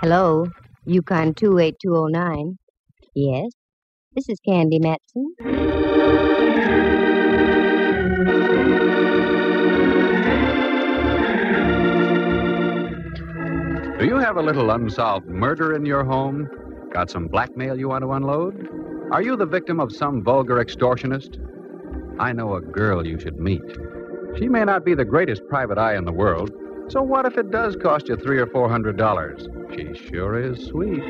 Hello, Yukon 28209. Yes, this is Candy Matson. Do you have a little unsolved murder in your home? Got some blackmail you want to unload? Are you the victim of some vulgar extortionist? I know a girl you should meet. She may not be the greatest private eye in the world, so what if it does cost you $300 or $400? She sure is sweet.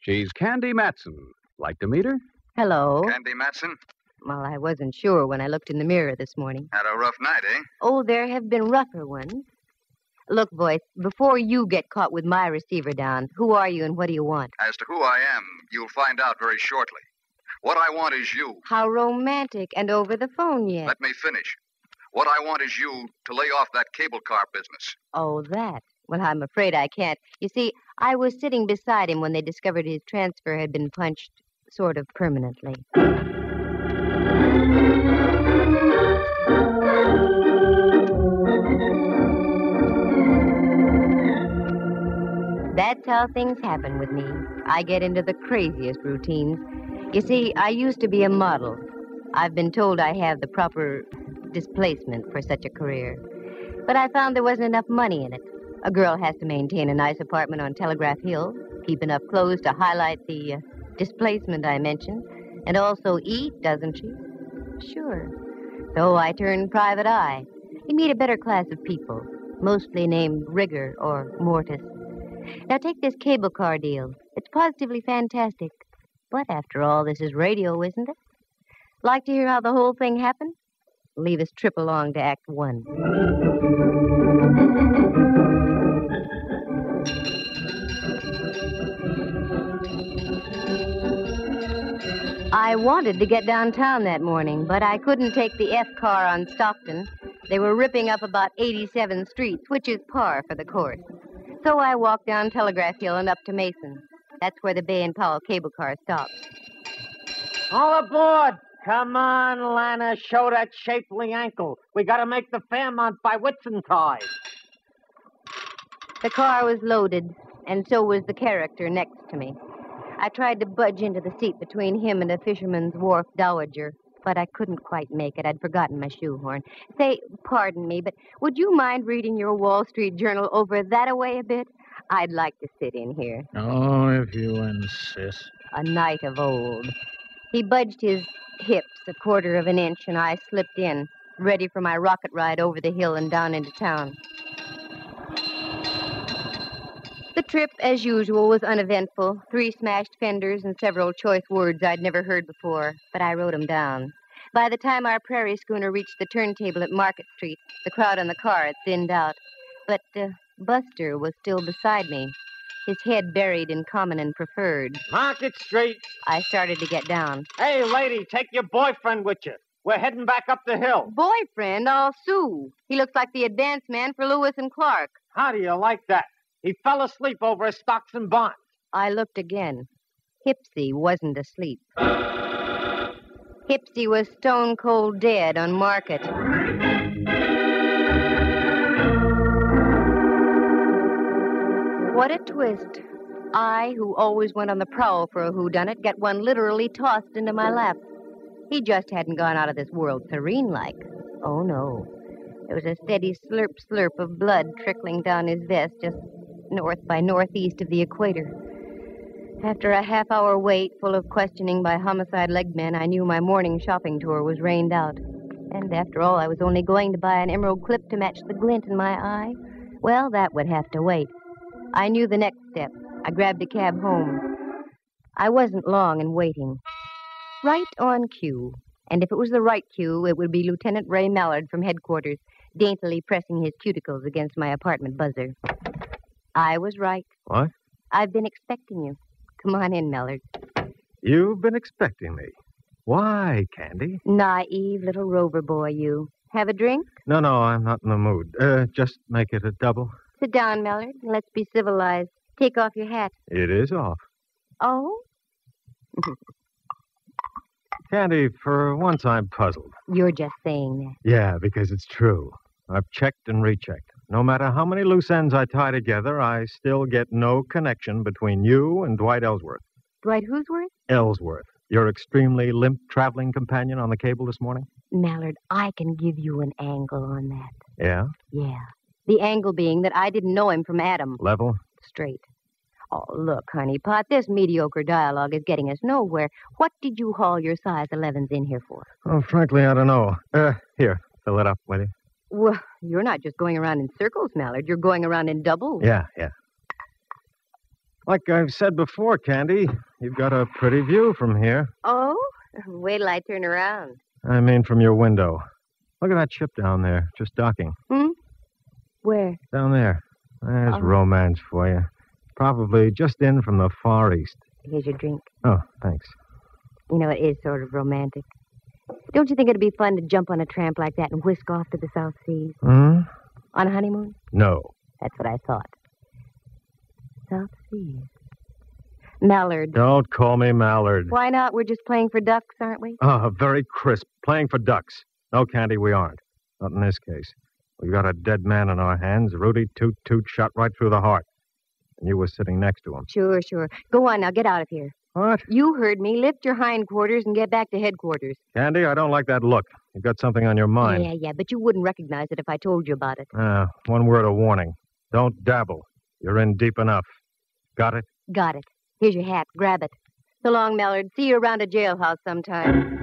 She's Candy Matson. Like to meet her? Hello. Candy Matson? Well, I wasn't sure when I looked in the mirror this morning. Had a rough night, eh? Oh, there have been rougher ones. Look, voice, before you get caught with my receiver down, who are you and what do you want? As to who I am, you'll find out very shortly. What I want is you. How romantic, and over the phone yet. Let me finish. What I want is you to lay off that cable car business. Oh, that. Well, I'm afraid I can't. You see, I was sitting beside him when they discovered his transfer had been punched sort of permanently. That's how things happen with me. I get into the craziest routines. You see, I used to be a model. I've been told I have the proper displacement for such a career. But I found there wasn't enough money in it. A girl has to maintain a nice apartment on Telegraph Hill, keep enough clothes to highlight the displacement I mentioned, and also eat, doesn't she? Sure. So I turned private eye. You meet a better class of people, mostly named Rigger or Mortis. Now take this cable car deal. It's positively fantastic. But after all, this is radio, isn't it? Like to hear how the whole thing happened? Leave us trip along to Act 1. I wanted to get downtown that morning, but I couldn't take the F car on Stockton. They were ripping up about 87th Street, which is par for the course. So I walked down Telegraph Hill and up to Mason. That's where the Bay and Powell cable car stops. All aboard! Come on, Lana, show that shapely ankle. We gotta make the Fairmont by Whitsuntide. The car was loaded, and so was the character next to me. I tried to budge into the seat between him and a Fisherman's Wharf dowager, but I couldn't quite make it. I'd forgotten my shoehorn. Say, pardon me, but would you mind reading your Wall Street Journal over that-a-way a bit? I'd like to sit in here. Oh, if you insist. A knight of old. He budged his hips a quarter of an inch, and I slipped in, ready for my rocket ride over the hill and down into town. The trip, as usual, was uneventful. 3 smashed fenders and several choice words I'd never heard before, but I wrote them down. By the time our prairie schooner reached the turntable at Market Street, the crowd on the car had thinned out. But Buster was still beside me, his head buried in Common and Preferred. Market Street. I started to get down. Hey, lady, take your boyfriend with you. We're heading back up the hill. Boyfriend? I'll sue. He looks like the advance man for Lewis and Clark. How do you like that? He fell asleep over his stocks and bonds. I looked again. Hipsy wasn't asleep. Hipsy was stone cold dead on Market. What a twist. I, who always went on the prowl for a whodunit, get one literally tossed into my lap. He just hadn't gone out of this world serene-like. Oh, no. There was a steady slurp of blood trickling down his vest just north by northeast of the equator. After a half-hour wait full of questioning by homicide legmen, I knew my morning shopping tour was rained out. And after all, I was only going to buy an emerald clip to match the glint in my eye. Well, that would have to wait. I knew the next step. I grabbed a cab home. I wasn't long in waiting. Right on cue. And if it was the right cue, it would be Lieutenant Ray Mallard from headquarters, daintily pressing his cuticles against my apartment buzzer. I was right. What? I've been expecting you. Come on in, Mallard. You've been expecting me. Why, Candy? Naive little rover boy, you. Have a drink? No, I'm not in the mood. Just make it a double. Sit down, Mallard, and let's be civilized. Take off your hat. It is off. Oh? Candy, for once I'm puzzled. You're just saying that. Yeah, because it's true. I've checked and rechecked. No matter how many loose ends I tie together, I still get no connection between you and Dwight Ellsworth. Dwight Who'sworth? Ellsworth, your extremely limp traveling companion on the cable this morning? Mallard, I can give you an angle on that. Yeah? Yeah. The angle being that I didn't know him from Adam. Level? Straight. Oh, look, honeypot, this mediocre dialogue is getting us nowhere. What did you haul your size 11s in here for? Oh, frankly, I don't know. Here, fill it up, will you? Well, you're not just going around in circles, Mallard. You're going around in doubles. Yeah. Like I've said before, Candy, you've got a pretty view from here. Oh? Wait till I turn around. I mean from your window. Look at that ship down there, just docking. Where? Down there. There's romance for you. Probably just in from the Far East. Here's your drink. Oh, thanks. You know, it is sort of romantic. Don't you think it'd be fun to jump on a tramp like that and whisk off to the South Seas? Hmm? On a honeymoon? No. That's what I thought. South Seas. Mallard. Don't call me Mallard. Why not? We're just playing for ducks, aren't we? Oh, very crisp. Playing for ducks. No, Candy, we aren't. Not in this case. We've got a dead man in our hands. Rudy Toot shot right through the heart. And you were sitting next to him. Sure. Go on now. Get out of here. What? You heard me. Lift your hindquarters and get back to headquarters. Candy, I don't like that look. You've got something on your mind. Yeah, but you wouldn't recognize it if I told you about it. One word of warning. Don't dabble. You're in deep enough. Got it? Got it. Here's your hat. Grab it. So long, Mallard. See you around a jailhouse sometime.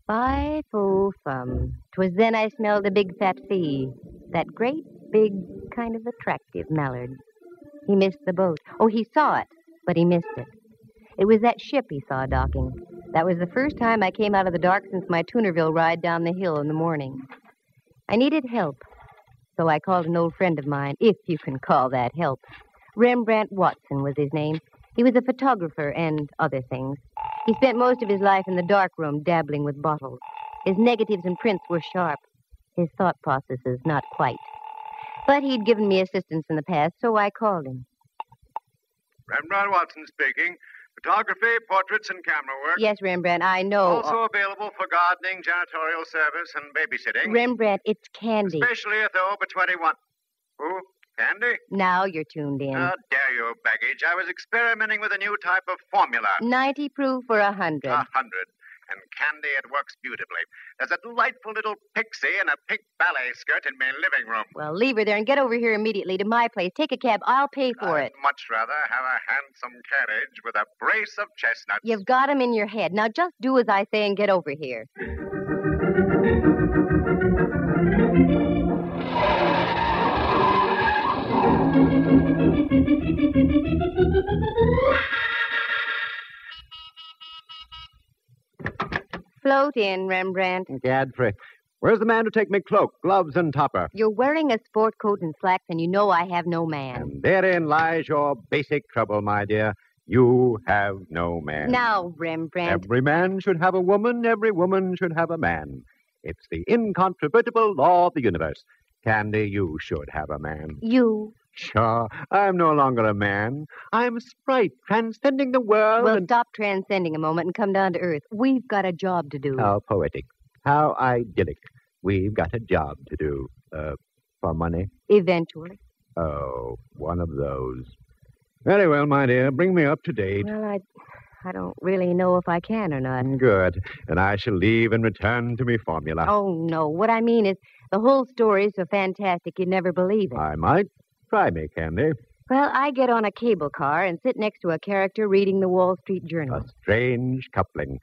Fi-fo-fum. 'Twas then I smelled a big fat fee. That great, big, kind of attractive Mallard. He missed the boat. Oh, he saw it, but he missed it. It was that ship he saw docking. That was the first time I came out of the dark since my Tunerville ride down the hill in the morning. I needed help, so I called an old friend of mine, if you can call that help. Rembrandt Watson was his name. He was a photographer and other things. He spent most of his life in the darkroom dabbling with bottles. His negatives and prints were sharp. His thought processes not quite. But he'd given me assistance in the past, so I called him. Rembrandt Watson speaking. Photography, portraits, and camera work. Yes, Rembrandt, I know. Also available for gardening, janitorial service, and babysitting. Rembrandt, it's Candy. Especially if they're over 21. Who? Candy? Now you're tuned in. How dare you, baggage. I was experimenting with a new type of formula. 90 proof for 100. 100. And Candy, it works beautifully. There's a delightful little pixie in a pink ballet skirt in my living room. Well, leave her there and get over here immediately to my place. Take a cab. I'll pay for it. I'd much rather have a handsome carriage with a brace of chestnuts. You've got 'em in your head. Now just do as I say and get over here. Float in, Rembrandt. Gadfrey, where's the man to take me cloak, gloves, and topper? You're wearing a sport coat and slacks, and you know I have no man. And therein lies your basic trouble, my dear. You have no man. Now, Rembrandt. Every man should have a woman. Every woman should have a man. It's the incontrovertible law of the universe. Candy, you should have a man. You. Sure, I'm no longer a man. I'm a sprite transcending the world. Well, stop transcending a moment and come down to earth. We've got a job to do. How poetic. How idyllic. We've got a job to do. For money? Eventually. Oh, one of those. Very well, my dear. Bring me up to date. Well, I don't really know if I can or not. Good. And I shall leave and return to me formula. Oh, no. What I mean is, the whole story's so fantastic you'd never believe it. I might. Try me, Candy. Well, I get on a cable car and sit next to a character reading the Wall Street Journal. A strange coupling.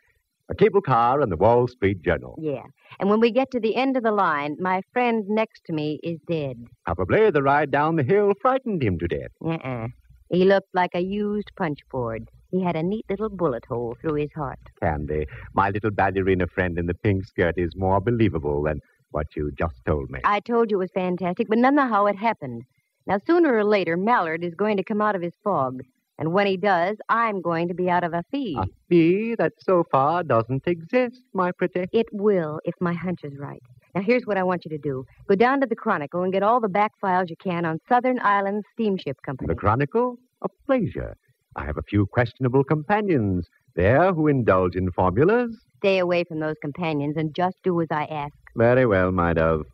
A cable car and the Wall Street Journal. Yeah. And when we get to the end of the line, my friend next to me is dead. Probably the ride down the hill frightened him to death. Uh-uh. He looked like a used punch board. He had a neat little bullet hole through his heart. Candy, my little ballerina friend in the pink skirt is more believable than what you just told me. I told you it was fantastic, but none of how it happened. Now, sooner or later, Mallard is going to come out of his fog. And when he does, I'm going to be out of a fee. A fee that so far doesn't exist, my pretty. It will, if my hunch is right. Now, here's what I want you to do. Go down to the Chronicle and get all the back files you can on Southern Islands Steamship Company. The Chronicle? A pleasure. I have a few questionable companions, there who indulge in formulas? Stay away from those companions and just do as I ask. Very well, my dove.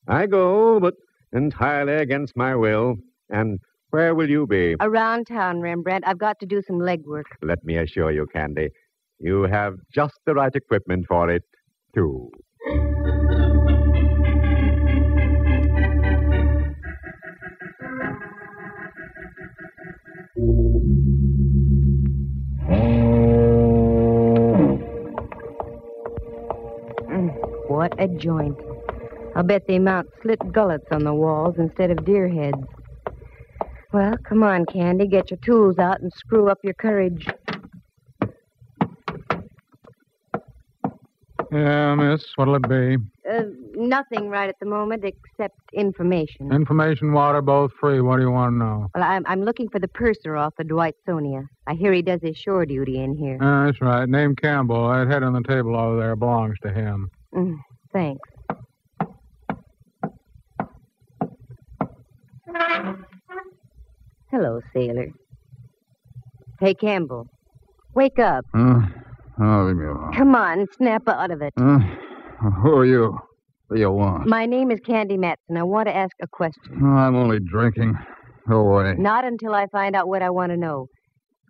I go, but entirely against my will. And where will you be? Around town, Rembrandt. I've got to do some legwork. Let me assure you, Candy, you have just the right equipment for it, too. What a joint. I'll bet they mount slit gullets on the walls instead of deer heads. Well, come on, Candy. Get your tools out and screw up your courage. Yeah, miss, what'll it be? Nothing right at the moment except information. Information, water, both free. What do you want to know? Well, I'm looking for the purser off the Dwightsonia. I hear he does his shore duty in here. That's right. Name Campbell. That head on the table over there belongs to him. Thanks. Hello, sailor. Hey, Campbell. Wake up. Oh, leave me alone. Come on, snap out of it. Who are you? What do you want? My name is Candy Matson. I want to ask a question. I'm only drinking. Go away. Not until I find out what I want to know.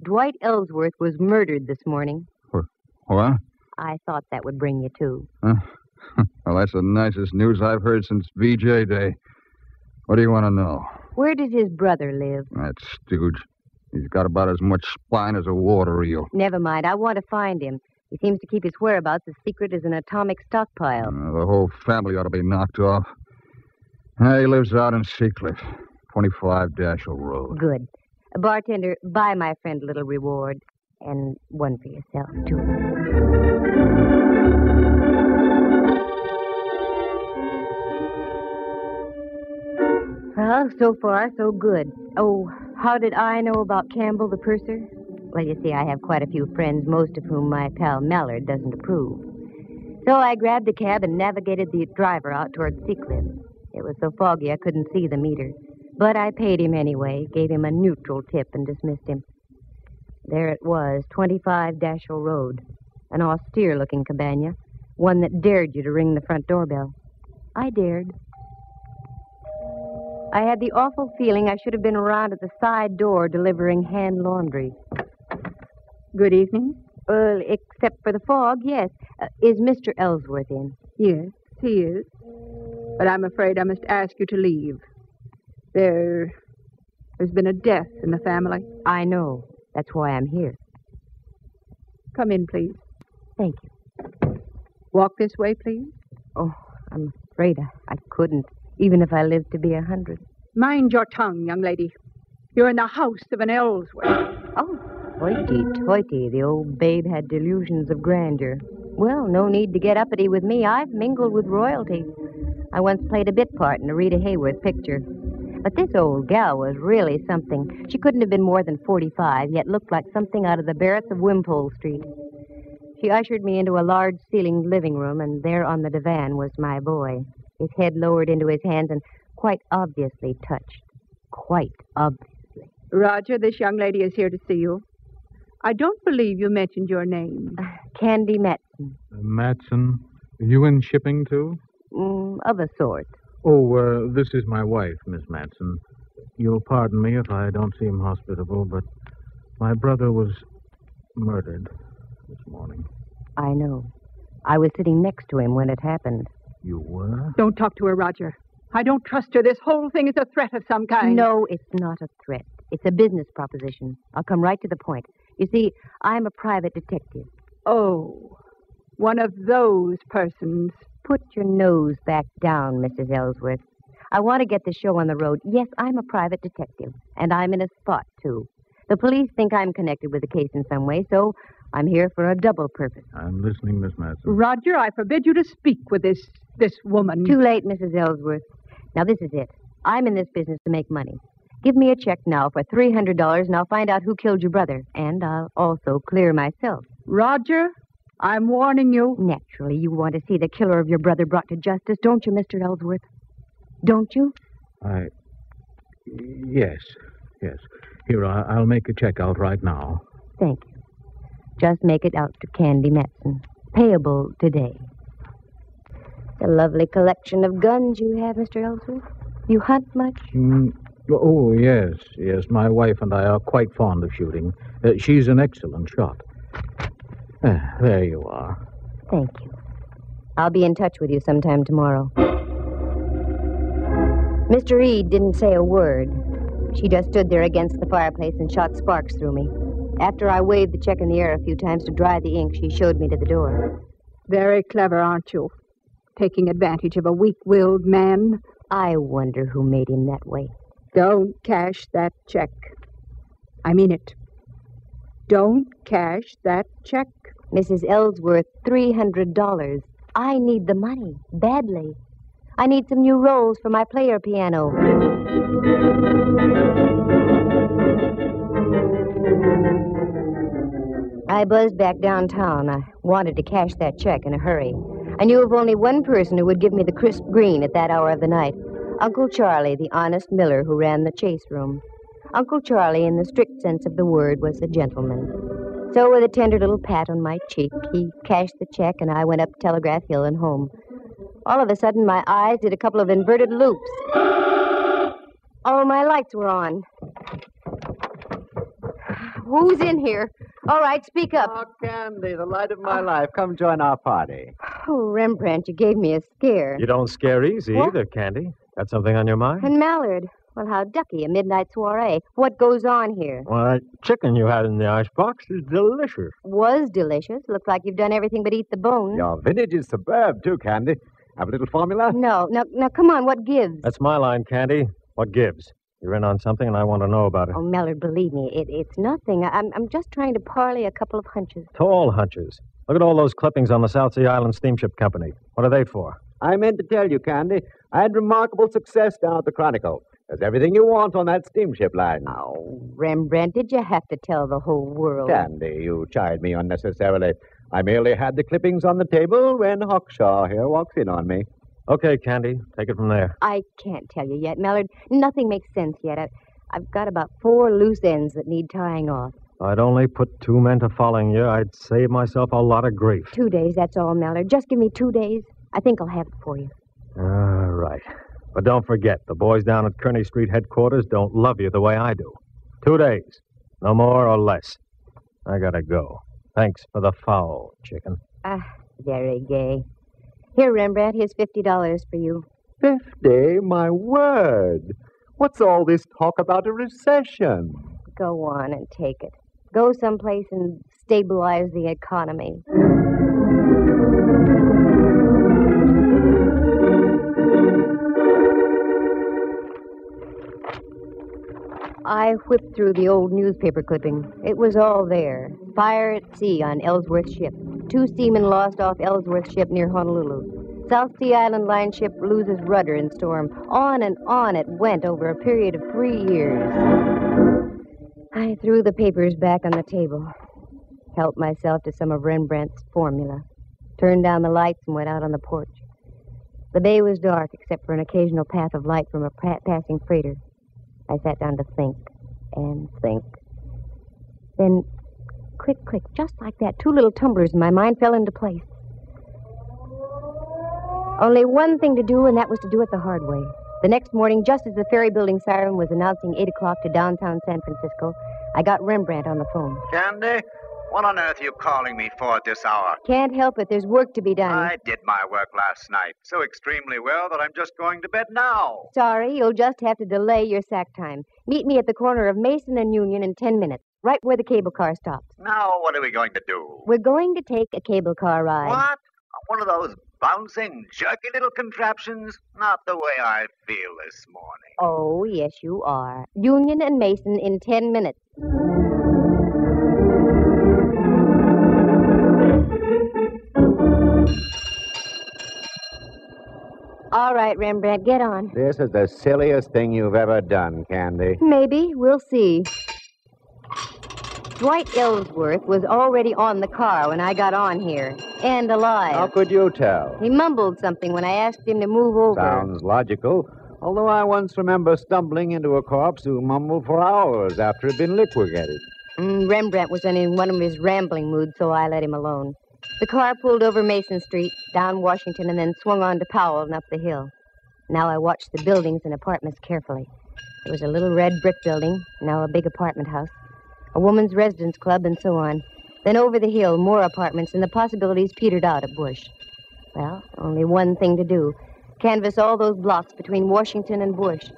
Dwight Ellsworth was murdered this morning. What? I thought that would bring you to. Well, that's the nicest news I've heard since VJ Day. What do you want to know? Where does his brother live? That stooge. He's got about as much spine as a water eel. Never mind. I want to find him. He seems to keep his whereabouts as secret as an atomic stockpile. The whole family ought to be knocked off. He lives out in Seacliff, 25 Dashel Road. Good. Bartender, buy my friend a little reward. And one for yourself, too. Well, so far, so good. Oh, how did I know about Campbell, the purser? Well, you see, I have quite a few friends, most of whom my pal Mallard doesn't approve. So I grabbed a cab and navigated the driver out toward Seacliff. It was so foggy I couldn't see the meter. But I paid him anyway, gave him a neutral tip, and dismissed him. There it was, 25 Dashel Road. An austere-looking cabana, one that dared you to ring the front doorbell. I dared. I had the awful feeling I should have been around at the side door delivering hand laundry. Good evening. Except for the fog, yes. Is Mr. Ellsworth in? Yes, he is. But I'm afraid I must ask you to leave. There's been a death in the family. I know. That's why I'm here. Come in, please. Thank you. Walk this way, please. Oh, I'm afraid I couldn't, even if I lived to be 100. Mind your tongue, young lady. You're in the house of an Ellsworth. Oh, hoity-toity. The old babe had delusions of grandeur. Well, no need to get uppity with me. I've mingled with royalty. I once played a bit part in a Rita Hayworth picture. But this old gal was really something. She couldn't have been more than 45, yet looked like something out of the Barretts of Wimpole Street. She ushered me into a large-ceilinged living room, and there on the divan was my boy, his head lowered into his hands and quite obviously touched. Quite obviously. Roger, this young lady is here to see you. I don't believe you mentioned your name. Candy Matson. Matson? You in shipping, too? Of a sort. Oh, this is my wife, Miss Matson. You'll pardon me if I don't seem hospitable, but my brother was murdered this morning. I know. I was sitting next to him when it happened. You were? Don't talk to her, Roger. I don't trust her. This whole thing is a threat of some kind. No, it's not a threat. It's a business proposition. I'll come right to the point. You see, I'm a private detective. Oh, one of those persons. Put your nose back down, Mrs. Ellsworth. I want to get the show on the road. Yes, I'm a private detective, and I'm in a spot, too. The police think I'm connected with the case in some way, so I'm here for a double purpose. I'm listening, Miss Matson. Roger, I forbid you to speak with this woman. Too late, Mrs. Ellsworth. Now, this is it. I'm in this business to make money. Give me a check now for $300, and I'll find out who killed your brother. And I'll also clear myself. Roger, I'm warning you. Naturally, you want to see the killer of your brother brought to justice, don't you, Mr. Ellsworth? Don't you? Yes. Here, I'll make a check out right now. Thank you. Just make it out to Candy Matson. Payable today. A lovely collection of guns you have, Mr. Ellsworth. You hunt much? Oh, yes. Yes, my wife and I are quite fond of shooting. She's an excellent shot. There you are. Thank you. I'll be in touch with you sometime tomorrow. Mr. Reed didn't say a word. She just stood there against the fireplace and shot sparks through me. After I waved the check in the air a few times to dry the ink, she showed me to the door. Very clever, aren't you? Taking advantage of a weak-willed man. I wonder who made him that way. Don't cash that check. I mean it. Don't cash that check. Mrs. Ellsworth, $300. I need the money, badly. I need some new rolls for my player piano. I buzzed back downtown. I wanted to cash that check in a hurry. I knew of only one person who would give me the crisp green at that hour of the night. Uncle Charlie, the honest miller who ran the chase room. Uncle Charlie, in the strict sense of the word, was a gentleman. So with a tender little pat on my cheek, he cashed the check, and I went up Telegraph Hill and home. All of a sudden, my eyes did a couple of inverted loops. Oh, my lights were on. Who's in here? All right, speak up. Oh, Candy, the light of my life. Come join our party. Oh, Rembrandt, you gave me a scare. You don't scare easy either, Candy. Got something on your mind? And Mallard. Well, how ducky, a midnight soiree. What goes on here? Well, that chicken you had in the icebox is delicious. Was delicious. Looks like you've done everything but eat the bone. Your vintage is superb, too, Candy. Have a little formula? No, now, come on, what gives? That's my line, Candy. What gives? You're in on something, and I want to know about it. Oh, Mallard, believe me, it's nothing. I'm just trying to parlay a couple of hunches. Tall hunches. Look at all those clippings on the South Sea Island Steamship Company. What are they for? I meant to tell you, Candy, I had remarkable success down at the Chronicle. There's everything you want on that steamship line. Oh, Rembrandt, did you have to tell the whole world? Candy, you chide me unnecessarily. I merely had the clippings on the table when Hawkshaw here walks in on me. Okay, Candy, take it from there. I can't tell you yet, Mallard. Nothing makes sense yet. I've got about 4 loose ends that need tying off. If I'd only put 2 men to following you, I'd save myself a lot of grief. 2 days, that's all, Mallard. Just give me 2 days. I think I'll have it for you. All right. But don't forget, the boys down at Kearney Street headquarters don't love you the way I do. 2 days. No more or less. I gotta go. Thanks for the fowl, chicken. Very gay. Here, Rembrandt, here's $50 for you. 50? My word. What's all this talk about a recession? Go on and take it. Go someplace and stabilize the economy. I whipped through the old newspaper clipping. It was all there. Fire at sea on Ellsworth ship. 2 seamen lost off Ellsworth ship near Honolulu. South Sea Island line ship loses rudder in storm. On and on it went over a period of 3 years. I threw the papers back on the table. Helped myself to some of Rembrandt's formula. Turned down the lights and went out on the porch. The bay was dark except for an occasional path of light from a passing freighter. I sat down to think and think. Then, click, just like that, 2 little tumblers in my mind fell into place. Only one thing to do, and that was to do it the hard way. The next morning, just as the ferry building siren was announcing 8 o'clock to downtown San Francisco, I got Rembrandt on the phone. Candy, what on earth are you calling me for at this hour? Can't help it. There's work to be done. I did my work last night so extremely well that I'm just going to bed now. Sorry, you'll just have to delay your sack time. Meet me at the corner of Mason and Union in 10 minutes, right where the cable car stops. Now, what are we going to do? We're going to take a cable car ride. What? One of those bouncing, jerky little contraptions? Not the way I feel this morning. Oh, yes, you are. Union and Mason in 10 minutes. All right, Rembrandt, get on. This is the silliest thing you've ever done, Candy. Maybe. We'll see. Dwight Ellsworth was already on the car when I got on here, and alive. How could you tell? He mumbled something when I asked him to move over. Sounds logical. Although I once remember stumbling into a corpse who mumbled for hours after it had been liquidated. Rembrandt was in one of his rambling moods, so I let him alone. The car pulled over Mason Street, down Washington, and then swung on to Powell and up the hill. Now I watched the buildings and apartments carefully. There was a little red brick building, now a big apartment house, a woman's residence club, and so on. Then over the hill, more apartments, and the possibilities petered out at Bush. Well, only one thing to do. Canvass all those blocks between Washington and Bush.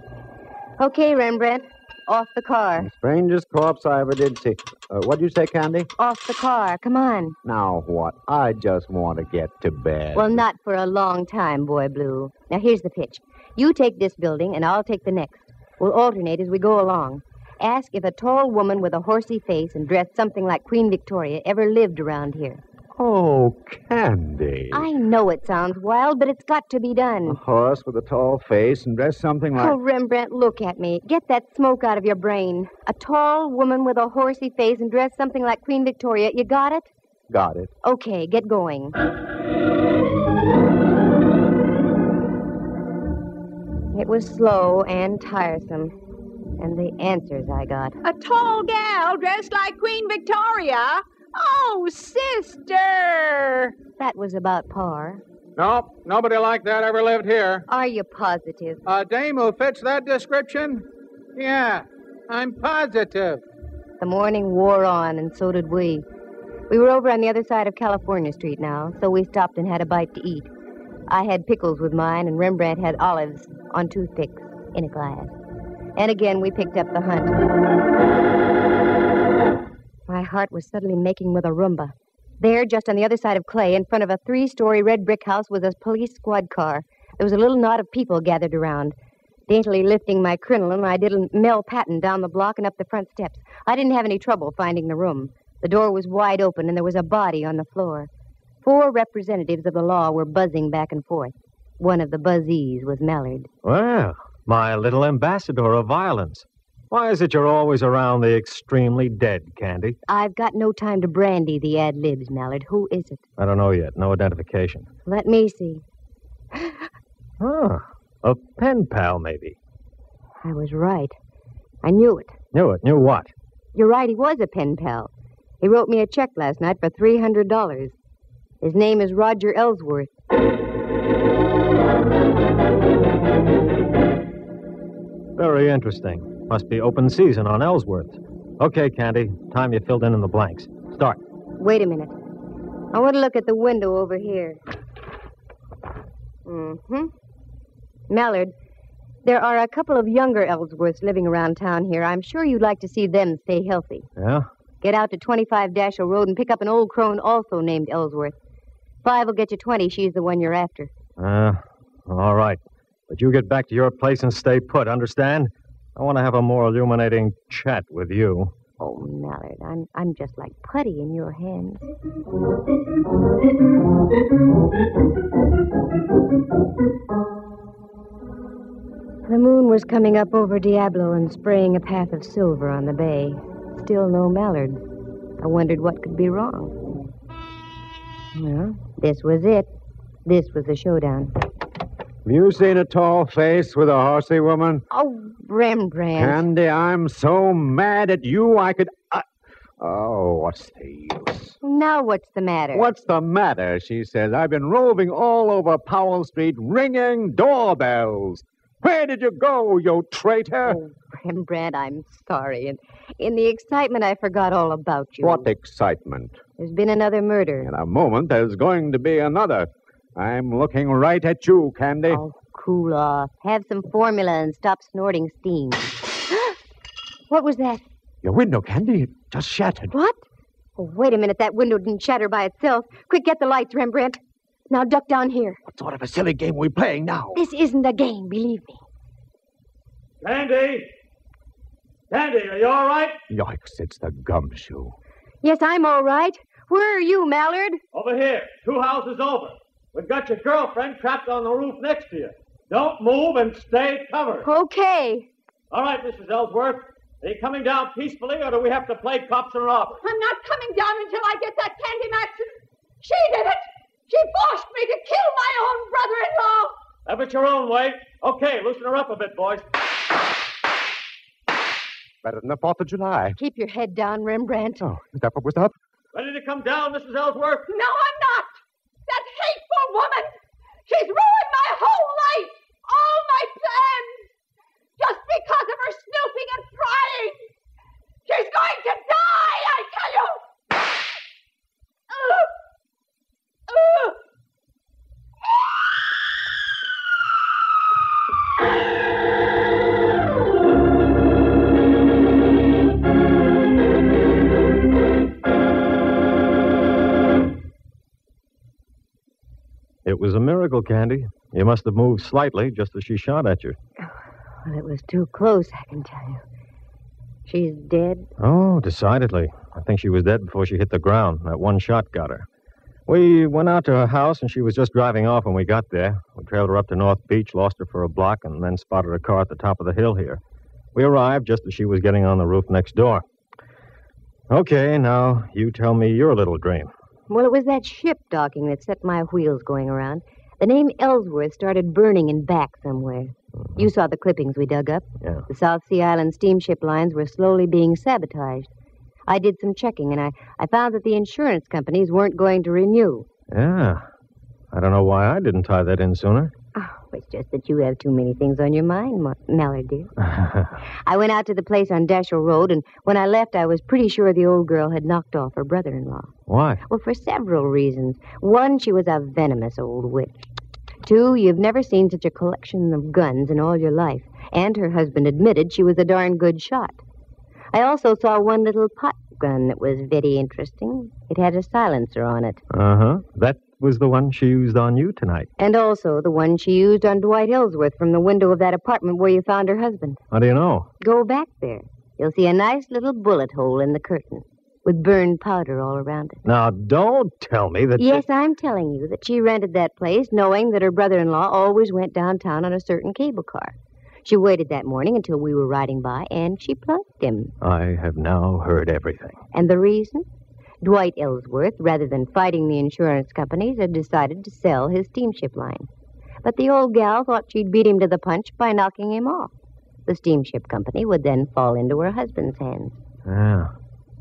Okay, Rembrandt. Off the car. Strangest corpse I ever did see. What'd you say, Candy? Off the car. Come on. Now what? I just want to get to bed. Well, not for a long time, Boy Blue. Now, here's the pitch. You take this building, and I'll take the next. We'll alternate as we go along. Ask if a tall woman with a horsey face and dressed something like Queen Victoria ever lived around here. Oh, Candy. I know it sounds wild, but it's got to be A done. horse with a tall face and dressed something like... Oh, Rembrandt, look at me. Get that smoke out of your brain. A tall woman with a horsey face and dressed something like Queen Victoria. You got it? Got it. Okay, get going. It was slow and tiresome. And the answers I got. A tall gal dressed like Queen Victoria. Oh, sister! That was about par. Nope, nobody like that ever lived here. Are you positive? A dame who fits that description? Yeah, I'm positive. The morning wore on, and so did we. We were over on the other side of California Street now, so we stopped and had a bite to eat. I had pickles with mine, and Rembrandt had olives on toothpicks in a glass. And again, we picked up the hunt. My heart was suddenly making with a Roomba. There, just on the other side of Clay, in front of a 3-story red brick house, was a police squad car. There was a little knot of people gathered around. Daintily lifting my crinoline, I did a Mel Patton down the block and up the front steps. I didn't have any trouble finding the room. The door was wide open, and there was a body on the floor. 4 representatives of the law were buzzing back and forth. One of the buzzees was Mallard. Well, my little ambassador of violence. Why is it you're always around the extremely dead, Candy? I've got no time to brandy the ad-libs, Mallard. Who is it? I don't know yet. No identification. Let me see. Ah, a pen pal, maybe. I was right. I knew it. Knew it. Knew what? You're right, he was a pen pal. He wrote me a check last night for $300. His name is Roger Ellsworth. Very interesting. Must be open season on Ellsworth. Okay, Candy. Time you filled in the blanks. Start. Wait a minute. I want to look at the window over here. Mallard, there are a couple of younger Ellsworths living around town here. I'm sure you'd like to see them stay healthy. Yeah? Get out to 25 Dashiell Road and pick up an old crone also named Ellsworth. 5 will get you 20. She's the one you're after. All right. But you get back to your place and stay put, understand? I want to have a more illuminating chat with you. Oh, Mallard, I'm just like putty in your hands. The moon was coming up over Diablo and spraying a path of silver on the bay. Still no Mallard. I wondered what could be wrong. Well, this was it. This was the showdown. Have you seen a tall face with a horsey woman? Oh, Rembrandt. Candy, I'm so mad at you I could... Oh, what's the use? Now what's the matter? What's the matter, she says. I've been roving all over Powell Street ringing doorbells. Where did you go, you traitor? Oh, Rembrandt, I'm sorry. And in the excitement, I forgot all about you. What excitement? There's been another murder. In a moment, there's going to be another. I'm looking right at you, Candy. Oh, cool off. Have some formula and stop snorting steam. What was that? Your window, Candy, it just shattered. What? Oh, wait a minute. That window didn't shatter by itself. Quick, get the lights, Rembrandt. Now duck down here. What sort of a silly game are we playing now? This isn't a game, believe me. Candy! Candy, are you all right? Yikes, it's the gumshoe. Yes, I'm all right. Where are you, Mallard? Over here. 2 houses over. We've got your girlfriend trapped on the roof next to you. Don't move and stay covered. Okay. All right, Mrs. Ellsworth. Are you coming down peacefully, or do we have to play cops and robbers? I'm not coming down until I get that Candy Matson. She did it. She forced me to kill my own brother-in-law. Have it your own way. Okay, loosen her up a bit, boys. Better than the 4th of July. Keep your head down, Rembrandt. Oh, is that what was up? Ready to come down, Mrs. Ellsworth? No, I'm not! That hateful woman! She's ruined my whole life! All my plans! Just because of her snooping and prying! She's going to die, I tell you! It was a miracle, Candy. You must have moved slightly just as she shot at you. Well, it was too close, I can tell you. She's dead? Oh, decidedly. I think she was dead before she hit the ground. That one shot got her. We went out to her house, and she was just driving off when we got there. We trailed her up to North Beach, lost her for a block, and then spotted her car at the top of the hill here. We arrived just as she was getting on the roof next door. Okay, now you tell me your little dream. Well, it was that ship docking that set my wheels going around. The name Ellsworth started burning in back somewhere. You saw the clippings we dug up. Yeah. The South Sea Island steamship lines were slowly being sabotaged. I did some checking, and I found that the insurance companies weren't going to renew. Yeah. I don't know why I didn't tie that in sooner. Oh, it's just that you have too many things on your mind, Mallard, dear. I went out to the place on Dashiell Road, and when I left, I was pretty sure the old girl had knocked off her brother-in-law. Why? Well, for several reasons. One, she was a venomous old witch. Two, you've never seen such a collection of guns in all your life. And her husband admitted she was a darn good shot. I also saw one little pot gun that was very interesting. It had a silencer on it. Uh-huh. That was the one she used on you tonight. And also the one she used on Dwight Ellsworth from the window of that apartment where you found her husband. How do you know? Go back there. You'll see a nice little bullet hole in the curtain with burned powder all around it. Now, don't tell me that... Yes, I'm telling you that she rented that place knowing that her brother-in-law always went downtown on a certain cable car. She waited that morning until we were riding by, and she plugged him. I have now heard everything. And the reason? Dwight Ellsworth, rather than fighting the insurance companies, had decided to sell his steamship line. But the old gal thought she'd beat him to the punch by knocking him off. The steamship company would then fall into her husband's hands. Yeah.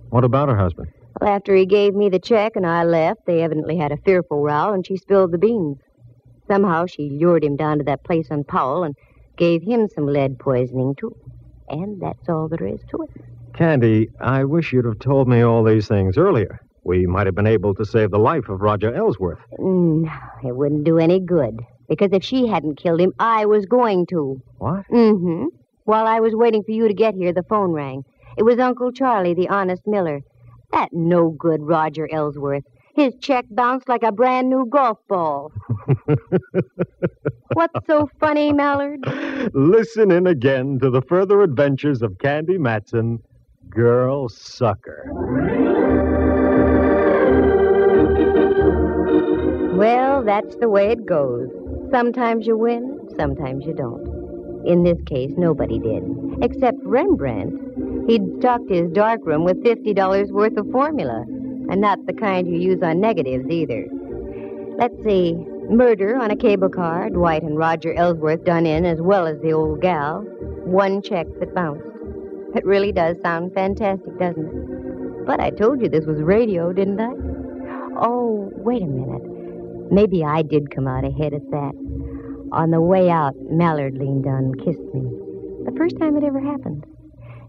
What about her husband? Well, after he gave me the check and I left, they evidently had a fearful row, and she spilled the beans. Somehow she lured him down to that place on Powell and gave him some lead poisoning, too. And that's all there is to it. Candy, I wish you'd have told me all these things earlier. We might have been able to save the life of Roger Ellsworth. No, it wouldn't do any good. Because if she hadn't killed him, I was going to. What? Mm-hmm. While I was waiting for you to get here, the phone rang. It was Uncle Charlie, the honest miller. That no-good Roger Ellsworth. His check bounced like a brand-new golf ball. What's so funny, Mallard? Listen in again to the further adventures of Candy Matson, Girl Sucker. Well, that's the way it goes. Sometimes you win, sometimes you don't. In this case, nobody did, except Rembrandt. He'd stocked his darkroom with $50 worth of formula, and not the kind you use on negatives either. Let's see. Murder on a cable car, Dwight and Roger Ellsworth done in as well as the old gal. One check that bounced. It really does sound fantastic, doesn't it? But I told you this was radio, didn't I? Oh, wait a minute. Maybe I did come out ahead at that. On the way out, Mallard leaned down and kissed me. The first time it ever happened.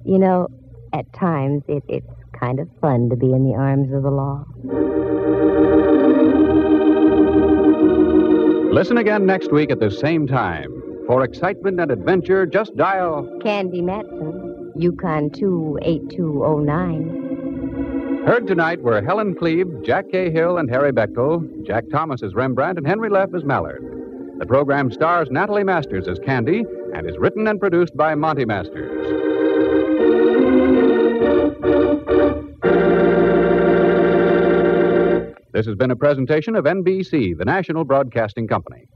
You know, at times it's kind of fun to be in the arms of the law. Listen again next week at the same time. For excitement and adventure, just dial... Candy Matson, Yukon 28209. Heard tonight were Helen Cleve, Jack Cahill, and Harry Bechtel, Jack Thomas as Rembrandt, and Henry Leff as Mallard. The program stars Natalie Masters as Candy and is written and produced by Monty Masters. This has been a presentation of NBC, the national broadcasting company.